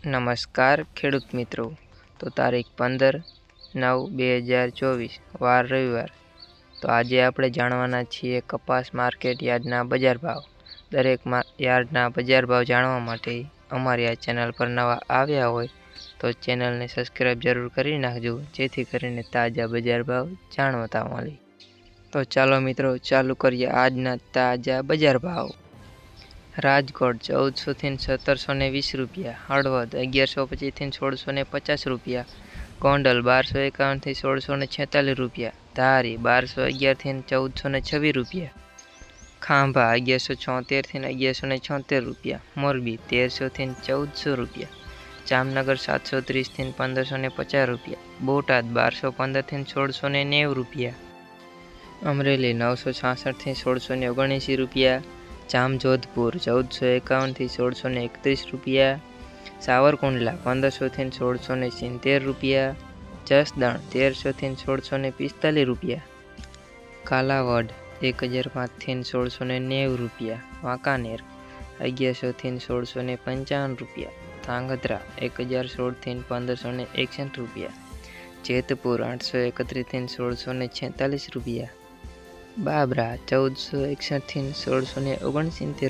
નમસ્કાર ખેડૂત મિત્રો. તો તારીખ 15/9/2024 વાર રવિવાર. તો આજે આપણે જાણવાના છીએ કપાસ માર્કેટ યાર્ડના બજાર ભાવ. દરેક યાર્ડના બજાર ભાવ જાણવા માટે અમારી આ ચેનલ પર નવા આવ્યા હોય તો ચેનલને સબસ્ક્રાઈબ જરૂર કરી નાખજો, જેથી કરીને તાજા બજાર ભાવ જાણવા મળે. તો ચાલો મિત્રો, ચાલુ કરીએ આજના તાજા બજાર ભાવ. રાજકોટ 1400 થી 1720 રૂપિયા, હળવદ 1125 થી 1650 રૂપિયા, ગોંડલ 1251 થી 1646 રૂપિયા, ધારી 1211 થી 1426 રૂપિયા, ખાંભા 1176 થી 1176 રૂપિયા, મોરબી 1300 થી 1400 રૂપિયા, જામનગર 730 થી 1550 રૂપિયા, બોટાદ 1215 થી 1690 રૂપિયા, અમરેલી 966 થી 1679 રૂપિયા, જામજોધપુર 1451 થી 1631 રૂપિયા, સાવરકુંડલા 1500 થી 1670 રૂપિયા, જસદણ 1300 થી 1645 રૂપિયા, કાલાવડ 1005 થી 1690 રૂપિયા, વાંકાનેર 1100 થી 1655 રૂપિયા, ધાંગધ્રા 1016 થી 1561 રૂપિયા, જેતપુર 831 થી 1646 રૂપિયા, બાબરા 1461 થી 1669 રૂપિયા,